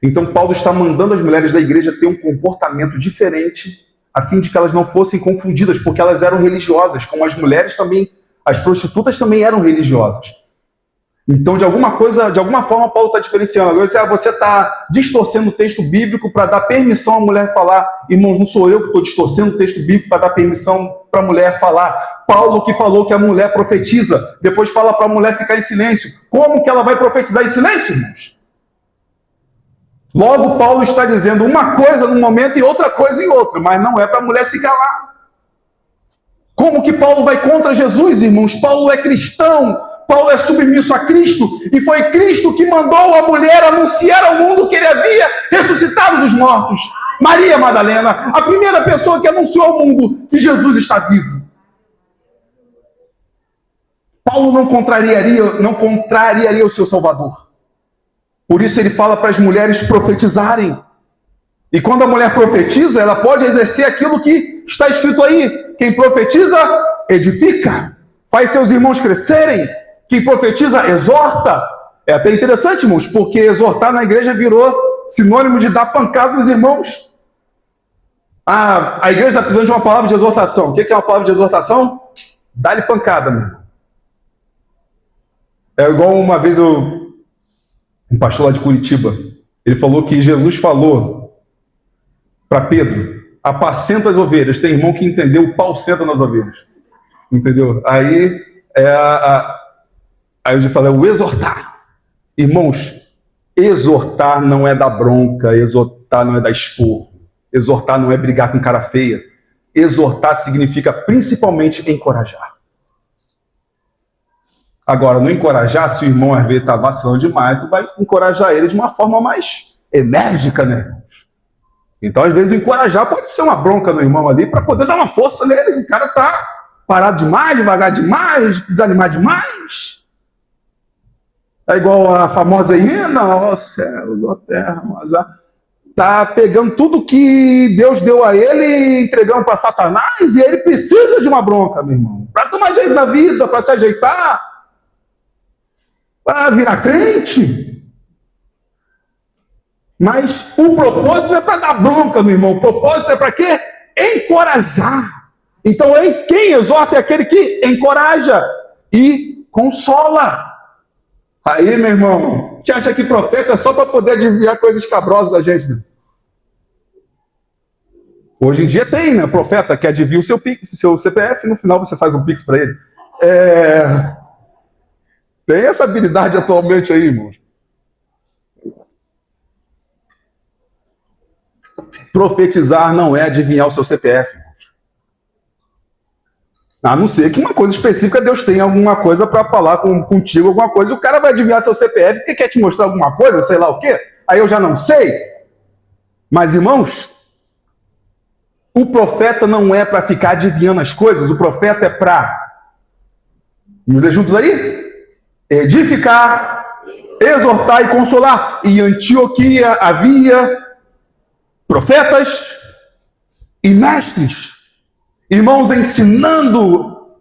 Então Paulo está mandando as mulheres da igreja ter um comportamento diferente, a fim de que elas não fossem confundidas, porque elas eram religiosas, como as mulheres também, as prostitutas também eram religiosas. Então, de alguma forma, Paulo está diferenciando. Agora, você está distorcendo o texto bíblico para dar permissão à mulher falar. Irmãos, não sou eu que estou distorcendo o texto bíblico para dar permissão para a mulher falar. Paulo que falou que a mulher profetiza, depois fala para a mulher ficar em silêncio. Como que ela vai profetizar em silêncio, irmãos? Logo, Paulo está dizendo uma coisa num momento e outra coisa em outro, mas não é para a mulher se calar. Como que Paulo vai contra Jesus, irmãos? Paulo é cristão. Paulo é submisso a Cristo, e foi Cristo que mandou a mulher anunciar ao mundo que ele havia ressuscitado dos mortos. Maria Madalena, a primeira pessoa que anunciou ao mundo que Jesus está vivo. Paulo não contrariaria o seu Salvador. Por isso ele fala para as mulheres profetizarem. E quando a mulher profetiza, ela pode exercer aquilo que está escrito aí. Quem profetiza, edifica, faz seus irmãos crescerem. Quem profetiza, exorta. É até interessante, irmãos, porque exortar na igreja virou sinônimo de dar pancada nos irmãos. A igreja está precisando de uma palavra de exortação. O que é uma palavra de exortação? Dá-lhe pancada, meu irmão. É igual uma vez um pastor lá de Curitiba, ele falou que Jesus falou para Pedro: apacenta as ovelhas. Tem irmão que entendeu o pau senta nas ovelhas. Entendeu? Aí eu falei, o exortar. Irmãos, exortar não é dar bronca, exortar não é dar esporro, exortar não é brigar com cara feia. Exortar significa principalmente encorajar. Agora, não encorajar, se o irmão às vezes está vacilando demais, tu vai encorajar ele de uma forma mais enérgica, né? Então, às vezes, encorajar pode ser uma bronca no irmão ali para poder dar uma força nele. O cara está parado demais, devagar demais, desanimar demais. É igual a famosa hiena, ó céus, ó terra, mas tá pegando tudo que Deus deu a ele e entregando para Satanás, e ele precisa de uma bronca, meu irmão, para tomar jeito na vida, para se ajeitar, para virar crente. Mas o propósito não é para dar bronca, meu irmão, o propósito é para quê? Encorajar. Então, quem exorta é aquele que encoraja e consola. Aí, meu irmão, te acha que profeta é só para poder adivinhar coisas cabrosas da gente, né? Hoje em dia tem, né? Profeta que adivinha o seu CPF, no final você faz um Pix para ele. Tem essa habilidade atualmente aí, irmãos. Profetizar não é adivinhar o seu CPF. A não ser que uma coisa específica, Deus tenha alguma coisa para falar contigo, alguma coisa, e o cara vai adivinhar seu CPF porque quer te mostrar alguma coisa, sei lá o quê. Aí eu já não sei. Mas, irmãos, o profeta não é para ficar adivinhando as coisas, o profeta é para, vamos ler juntos aí? Edificar, exortar e consolar. E em Antioquia havia profetas e mestres. Irmãos ensinando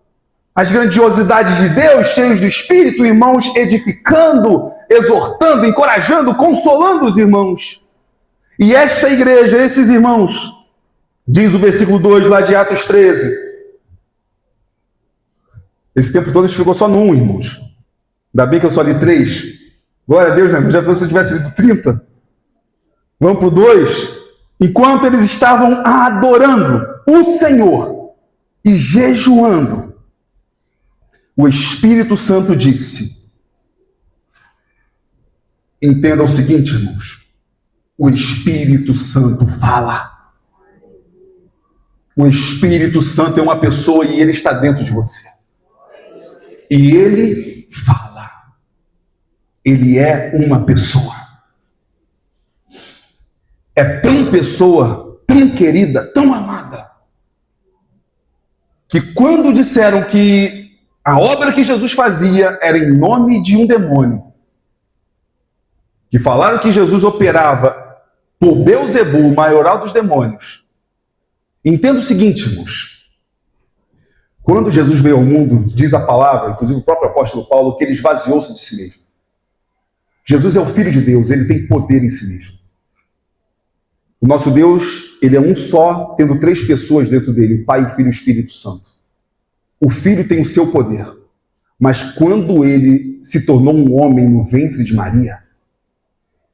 as grandiosidades de Deus, cheios do Espírito, irmãos edificando, exortando, encorajando, consolando os irmãos. E esta igreja, esses irmãos, diz o versículo 2 lá de Atos 13. Esse tempo todo a gente ficou só no 1, irmãos. Ainda bem que eu só li 3. Glória a Deus, né? Já pensou se eu tivesse lido 30? Vamos para o 2. Enquanto eles estavam adorando o Senhor e jejuando, o Espírito Santo disse: entenda o seguinte, irmãos, o Espírito Santo fala. O Espírito Santo é uma pessoa e ele está dentro de você. E ele fala. Ele é uma pessoa. É tão pessoa, tão querida, tão amada, que quando disseram que a obra que Jesus fazia era em nome de um demônio, que falaram que Jesus operava por Beelzebul, o maioral dos demônios, entenda o seguinte, irmãos, Quando Jesus veio ao mundo, diz a palavra, inclusive o próprio apóstolo Paulo, que ele esvaziou-se de si mesmo. Jesus é o Filho de Deus, ele tem poder em si mesmo. O nosso Deus, ele é um só, tendo 3 pessoas dentro dele, o Pai, o Filho e o Espírito Santo. O Filho tem o seu poder, mas quando ele se tornou um homem no ventre de Maria,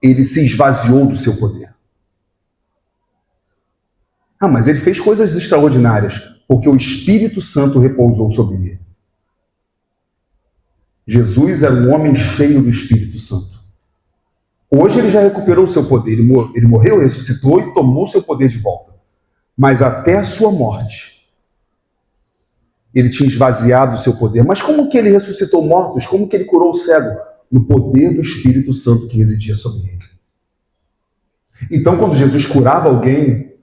ele se esvaziou do seu poder. Ah, mas ele fez coisas extraordinárias, porque o Espírito Santo repousou sobre ele. Jesus era um homem cheio do Espírito Santo. Hoje ele já recuperou o seu poder, ele morreu, ressuscitou e tomou o seu poder de volta. Mas até a sua morte, ele tinha esvaziado o seu poder. Mas como que ele ressuscitou mortos? Como que ele curou o cego? No poder do Espírito Santo que residia sobre ele. Então, quando Jesus curava alguém,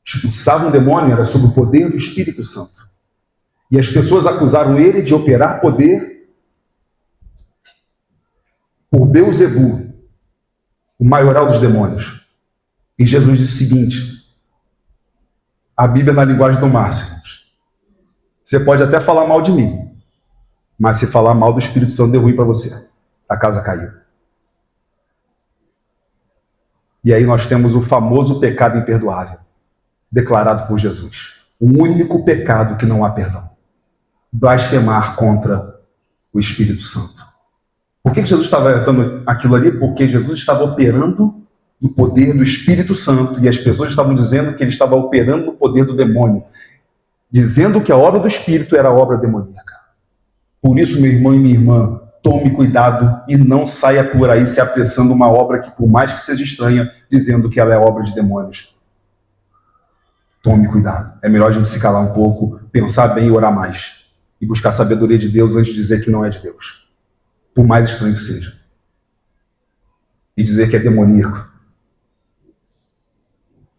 expulsava um demônio, era sob o poder do Espírito Santo. E as pessoas acusaram ele de operar poder por Beelzebul, o maioral dos demônios. E Jesus disse o seguinte, a Bíblia na linguagem do Márcio, você pode até falar mal de mim, mas se falar mal do Espírito Santo deu ruim para você. A casa caiu. E aí nós temos o famoso pecado imperdoável, declarado por Jesus. O único pecado que não há perdão. Blasfemar contra o Espírito Santo. Por que Jesus estava tratando aquilo ali? Porque Jesus estava operando no poder do Espírito Santo e as pessoas estavam dizendo que ele estava operando no poder do demônio, dizendo que a obra do Espírito era a obra demoníaca. Por isso, meu irmão e minha irmã, tome cuidado e não saia por aí se apressando uma obra que, por mais que seja estranha, dizendo que ela é obra de demônios. Tome cuidado. É melhor a gente se calar um pouco, pensar bem e orar mais. E buscar sabedoria de Deus antes de dizer que não é de Deus. Por mais estranho que seja. E dizer que é demoníaco.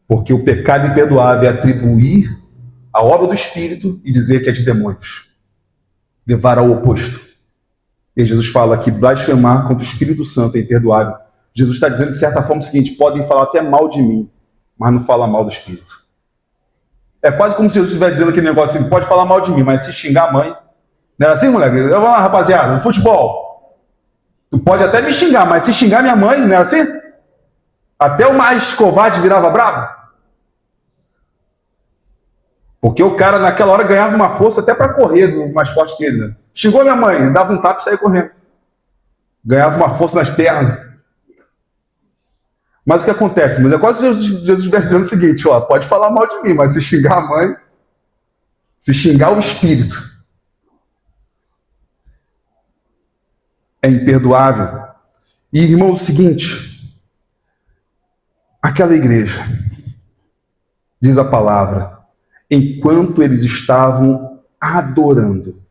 Porque o pecado imperdoável é atribuir a obra do Espírito e dizer que é de demônios. Levar ao oposto. E Jesus fala que blasfemar contra o Espírito Santo é imperdoável. Jesus está dizendo de certa forma o seguinte, podem falar até mal de mim, mas não fala mal do Espírito. É quase como se Jesus estivesse dizendo aquele negócio assim, pode falar mal de mim, mas se xingar a mãe... Não era assim, moleque? Vamos lá, rapaziada, no futebol. Tu pode até me xingar, mas se xingar minha mãe, não era assim? Até o mais covarde virava bravo. Porque o cara naquela hora ganhava uma força até para correr mais forte que ele. Né? Xingou minha mãe, dava um tapa e saía correndo. Ganhava uma força nas pernas. Mas o que acontece? Mas é quase Jesus estivesse dizendo o seguinte, ó, pode falar mal de mim, mas se xingar a mãe, se xingar o Espírito, é imperdoável. E, irmãos, o seguinte, aquela igreja, diz a palavra, enquanto eles estavam adorando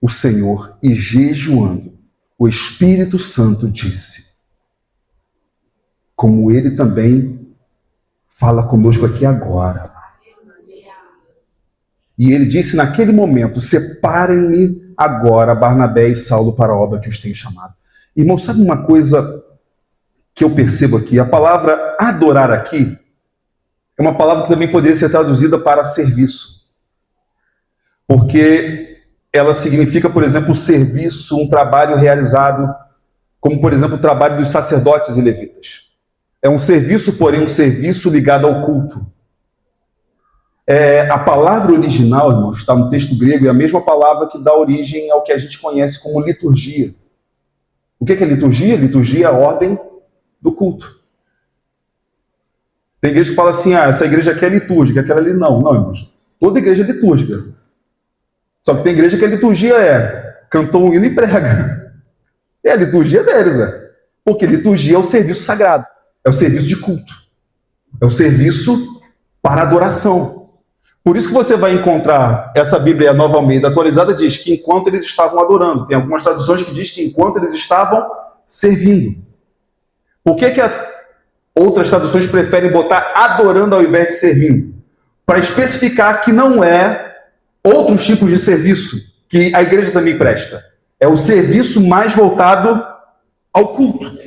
o Senhor e jejuando, o Espírito Santo disse, como ele também fala conosco aqui agora. E ele disse naquele momento, separem-me agora Barnabé e Saulo para a obra que os tenho chamado. Irmão, sabe uma coisa que eu percebo aqui? A palavra adorar aqui é uma palavra que também poderia ser traduzida para serviço. Porque ela significa, por exemplo, serviço, um trabalho realizado, como, por exemplo, o trabalho dos sacerdotes e levitas. É um serviço, porém, um serviço ligado ao culto. A palavra original, irmãos, está no texto grego, é a mesma palavra que dá origem ao que a gente conhece como liturgia. O que é liturgia? Liturgia é a ordem do culto. Tem igreja que fala assim, essa igreja aqui é litúrgica, aquela ali não. Não, irmãos. Toda igreja é litúrgica. Só que tem igreja que a liturgia cantou um hino e prega. É a liturgia deles, Porque liturgia é o serviço sagrado. É o serviço de culto. É o serviço para adoração. Por isso que você vai encontrar essa Bíblia Nova Almeida atualizada, diz que enquanto eles estavam adorando. Tem algumas traduções que diz que enquanto eles estavam servindo. Por que outras traduções preferem botar adorando ao invés de servindo? Para especificar que não é outros tipos de serviço que a igreja também presta. É o serviço mais voltado ao culto.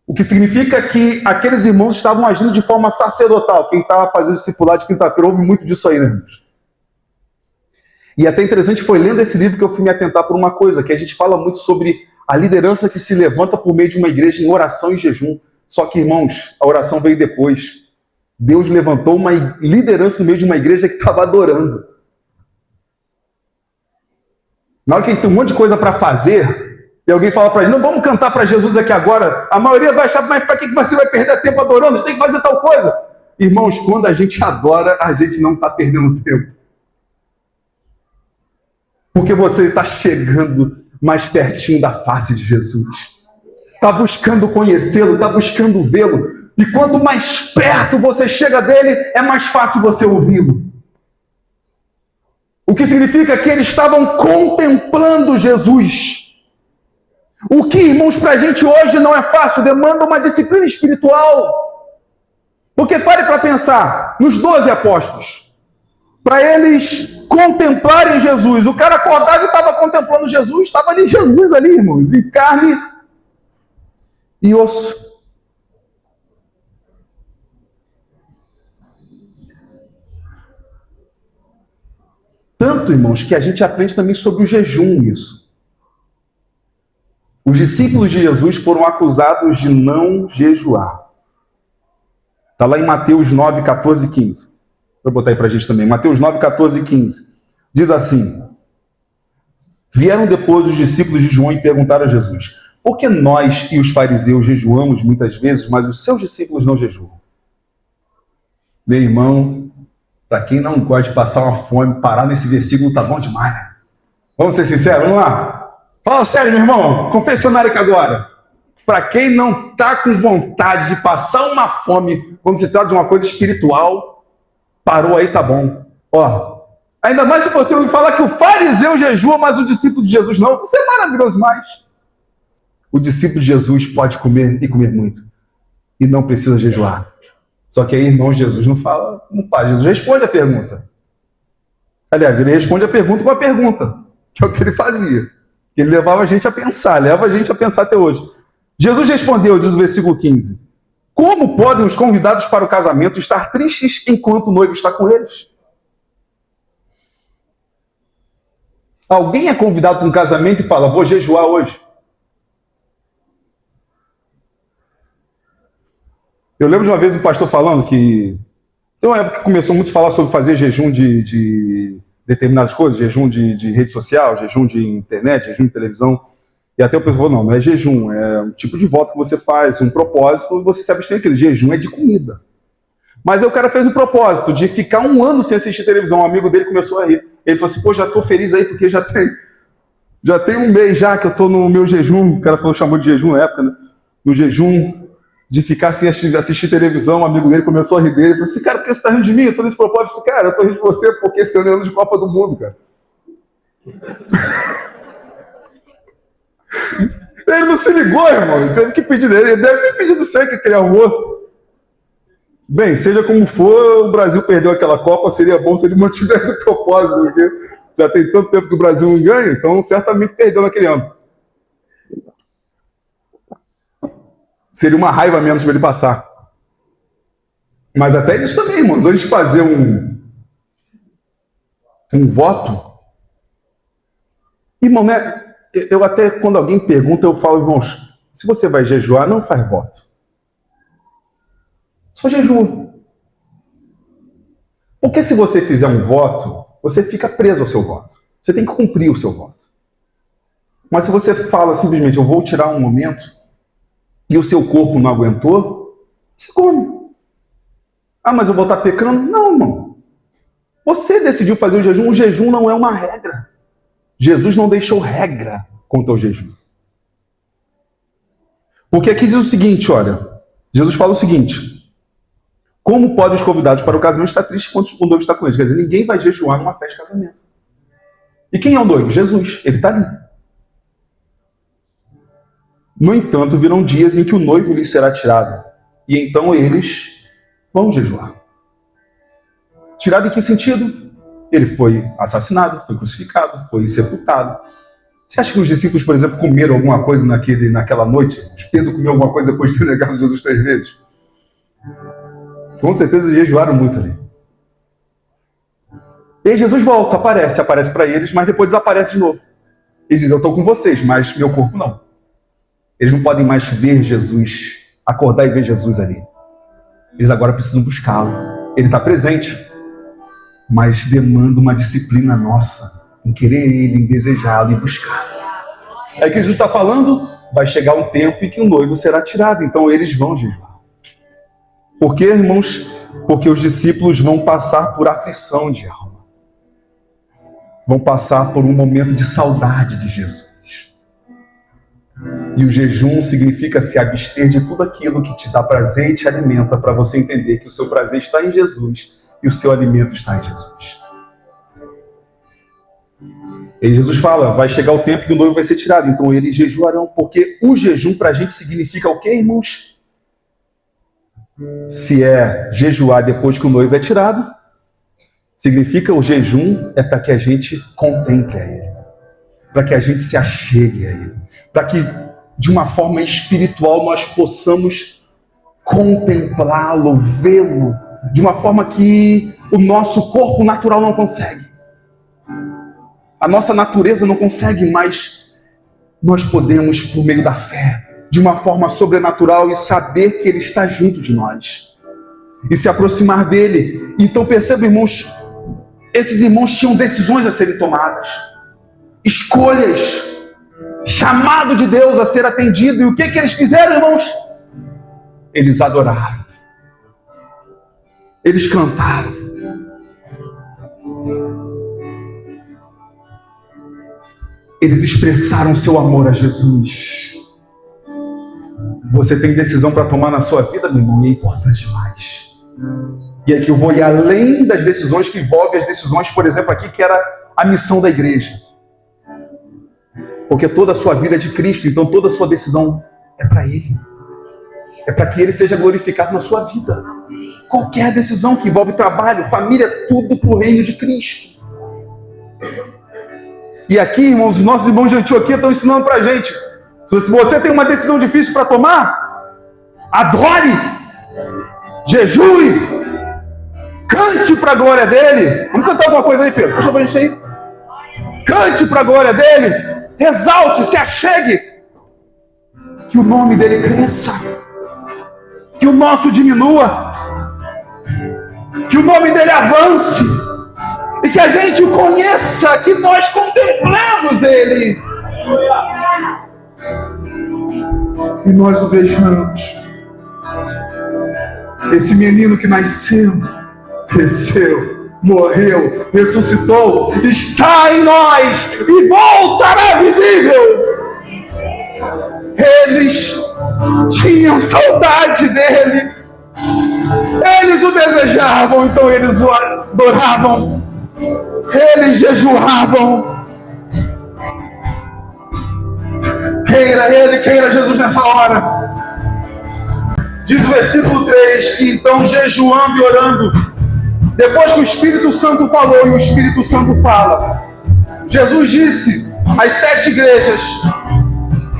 O que significa que aqueles irmãos estavam agindo de forma sacerdotal. Quem estava fazendo discipulado de quinta-feira ouve muito disso aí, né, irmãos? E até interessante, foi lendo esse livro que eu fui me atentar por uma coisa, que a gente fala muito sobre a liderança que se levanta por meio de uma igreja em oração e jejum. Só que, irmãos, a oração veio depois. Deus levantou uma liderança no meio de uma igreja que estava adorando. Na hora que a gente tem um monte de coisa para fazer, e alguém fala para a gente, não, vamos cantar para Jesus aqui agora, a maioria vai achar, mas para que você vai perder tempo adorando? Você tem que fazer tal coisa. Irmãos, quando a gente adora, a gente não está perdendo tempo. Porque você está chegando mais pertinho da face de Jesus. Está buscando conhecê-lo, está buscando vê-lo. E quanto mais perto você chega dele, é mais fácil você ouvi-lo. O que significa que eles estavam contemplando Jesus. O que, irmãos, para a gente hoje não é fácil, demanda uma disciplina espiritual. Porque pare para pensar, nos 12 apóstolos, para eles contemplarem Jesus, o cara acordava e estava contemplando Jesus, estava ali Jesus ali, irmãos, em carne e osso. Tanto, irmãos, que a gente aprende também sobre o jejum nisso. Os discípulos de Jesus foram acusados de não jejuar. Está lá em Mateus 9, 14 e 15. Vou botar aí para a gente também. Mateus 9, 14 e 15. Diz assim: vieram depois os discípulos de João e perguntaram a Jesus: por que nós e os fariseus jejuamos muitas vezes, mas os seus discípulos não jejuam? Meu irmão, para quem não gosta de passar uma fome, parar nesse versículo tá bom demais, né? Vamos ser sinceros, vamos lá. Fala sério, meu irmão, confessionário aqui agora. Para quem não tá com vontade de passar uma fome, quando se trata de uma coisa espiritual, parou aí, tá bom. Ó, ainda mais se você ouvir falar que o fariseu jejua, mas o discípulo de Jesus não. Isso é maravilhoso mais. O discípulo de Jesus pode comer e comer muito. E não precisa jejuar. Só que aí, irmão, Jesus não fala, não faz. Jesus responde a pergunta. Aliás, ele responde a pergunta com a pergunta, que é o que ele fazia. Ele levava a gente a pensar, leva a gente a pensar até hoje. Jesus respondeu, diz o versículo 15: como podem os convidados para o casamento estar tristes enquanto o noivo está com eles? Alguém é convidado para um casamento e fala, vou jejuar hoje. Eu lembro de uma vez um pastor falando que tem uma época que começou muito a falar sobre fazer jejum de determinadas coisas, jejum de rede social, jejum de internet, jejum de televisão. E até o pessoal falou, não é jejum, é um tipo de voto que você faz, um propósito, você se abstém daquele. Jejum é de comida. Mas aí o cara fez um propósito de ficar um ano sem assistir televisão. Um amigo dele começou a rir. Ele falou assim, pô, já tô feliz aí, porque já tem um mês já que eu tô no meu jejum. O cara chamou de jejum na época, né? No jejum de ficar sem assistir televisão. Um amigo dele começou a rir dele. Ele falou assim, cara, por que você tá rindo de mim? Eu tô nesse propósito. Cara, eu tô rindo de você porque esse ano é ano de Copa do Mundo, cara. Ele não se ligou, irmão. Ele teve que pedir dele. Ele deve ter pedido sempre que ele arrumou. Bem, seja como for, o Brasil perdeu aquela Copa, seria bom se ele mantivesse o propósito, porque já tem tanto tempo que o Brasil não ganha, então certamente perdeu naquele ano. Seria uma raiva menos para ele passar. Mas até isso também, irmãos, antes de fazer um voto, irmão, né? Eu até, quando alguém pergunta, eu falo, irmãos, se você vai jejuar, não faz voto. Só jejua. Porque se você fizer um voto, você fica preso ao seu voto. Você tem que cumprir o seu voto. Mas se você fala simplesmente, eu vou tirar um momento, e o seu corpo não aguentou, você come. Ah, mas eu vou estar pecando? Não, irmão. Você decidiu fazer o jejum não é uma regra. Jesus não deixou regra quanto ao jejum. Porque aqui diz o seguinte, olha, Jesus fala o seguinte, como podem os convidados para o casamento estar tristes quando o noivo está com eles? Quer dizer, ninguém vai jejuar numa festa de casamento. E quem é o noivo? Jesus, ele está ali. No entanto, virão dias em que o noivo lhes será tirado, e então eles vão jejuar. Tirado em que sentido? Ele foi assassinado, foi crucificado, foi sepultado. Você acha que os discípulos, por exemplo, comeram alguma coisa naquela noite? Pedro comeu alguma coisa depois de ter negado Jesus 3 vezes? Com certeza jejuaram muito ali. E aí Jesus volta, aparece para eles, mas depois desaparece de novo. Eles dizem, eu estou com vocês, mas meu corpo não. Eles não podem mais ver Jesus, acordar e ver Jesus ali. Eles agora precisam buscá-lo. Ele está presente, mas demanda uma disciplina nossa em querer ele, em desejá-lo e buscá-lo. É o que Jesus está falando, vai chegar um tempo em que o noivo será tirado, então eles vão jejuar. Por quê, irmãos? Porque os discípulos vão passar por aflição de alma. Vão passar por um momento de saudade de Jesus. E o jejum significa se abster de tudo aquilo que te dá prazer e te alimenta, para você entender que o seu prazer está em Jesus e o seu alimento está em Jesus. E Jesus fala, vai chegar o tempo que o noivo vai ser tirado, então eles jejuarão, porque o jejum para a gente significa o quê, irmãos? Se é jejuar depois que o noivo é tirado, significa o jejum é para que a gente contemple a Ele, para que a gente se achegue a Ele, para que de uma forma espiritual nós possamos contemplá-lo, vê-lo, de uma forma que o nosso corpo natural não consegue. A nossa natureza não consegue, mas nós podemos, por meio da fé, de uma forma sobrenatural e saber que Ele está junto de nós e se aproximar dEle. Então perceba, irmãos, esses irmãos tinham decisões a serem tomadas, escolhas, chamado de Deus a ser atendido. E o que eles fizeram, irmãos? Eles adoraram, eles cantaram, eles expressaram seu amor a Jesus. Você tem decisão para tomar na sua vida, meu irmão, e é importante demais. E aqui eu vou ir além das decisões que envolvem as decisões, por exemplo, aqui que era a missão da igreja. Porque toda a sua vida é de Cristo, então toda a sua decisão é para Ele. É para que Ele seja glorificado na sua vida. Qualquer decisão que envolve trabalho, família, tudo para o reino de Cristo. E aqui, irmãos, os nossos irmãos de Antioquia estão ensinando para a gente. Se você tem uma decisão difícil para tomar, adore, jejue, cante para a glória dele. Vamos cantar alguma coisa aí, Pedro? Puxa para a gente aí. Cante para a glória dele, exalte, se achegue. Que o nome dele cresça, que o nosso diminua, que o nome dele avance, e que a gente conheça, que nós contemplemos ele. E nós o vejamos. Esse menino que nasceu, cresceu, morreu, ressuscitou, está em nós e voltará visível. Eles tinham saudade dele, eles o desejavam, então eles o adoravam, eles jejuavam. Queira ele, queira Jesus nessa hora. Diz o versículo 3 que então jejuando e orando, depois que o Espírito Santo falou, e o Espírito Santo fala, Jesus disse às 7 igrejas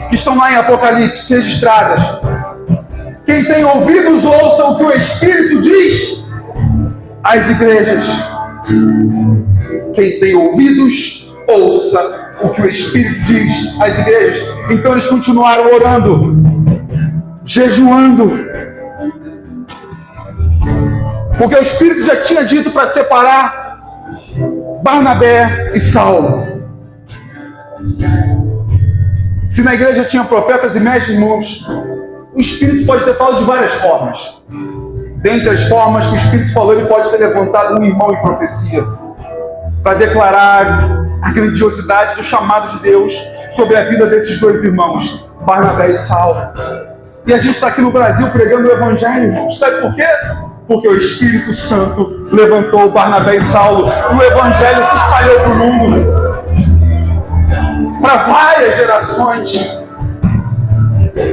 que estão lá em Apocalipse registradas: quem tem ouvidos ouça o que o Espírito diz às igrejas. Quem tem ouvidos ouça o que o Espírito diz às igrejas. Então eles continuaram orando, jejuando, porque o Espírito já tinha dito para separar Barnabé e Saulo. Se na igreja tinha profetas e mestres, irmãos, o Espírito pode ter falado de várias formas. Dentre as formas que o Espírito falou, ele pode ter levantado um irmão em profecia para declarar a grandiosidade do chamado de Deus sobre a vida desses dois irmãos, Barnabé e Saulo. E a gente está aqui no Brasil pregando o Evangelho, irmãos. Sabe por quê? Porque o Espírito Santo levantou Barnabé e Saulo. O Evangelho se espalhou para o mundo, para várias gerações.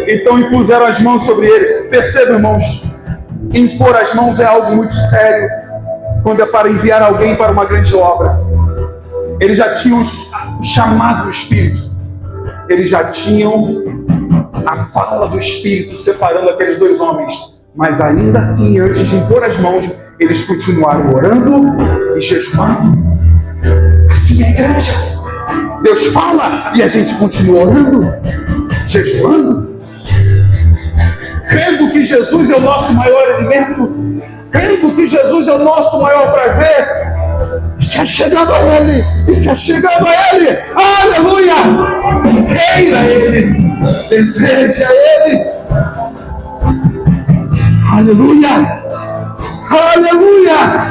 Então impuseram as mãos sobre ele. Percebam, irmãos, impor as mãos é algo muito sério quando é para enviar alguém para uma grande obra. Eles já tinham chamado do Espírito, eles já tinham a fala do Espírito separando aqueles dois homens, mas ainda assim, antes de impor as mãos, Eles continuaram orando e jejuando. Assim é a igreja. Deus fala e a gente continua orando, jejuando, crendo que Jesus é o nosso maior alimento, crendo que Jesus é o nosso maior prazer, e se achegando a Ele, aleluia, queira Ele, deseja Ele, aleluia, aleluia.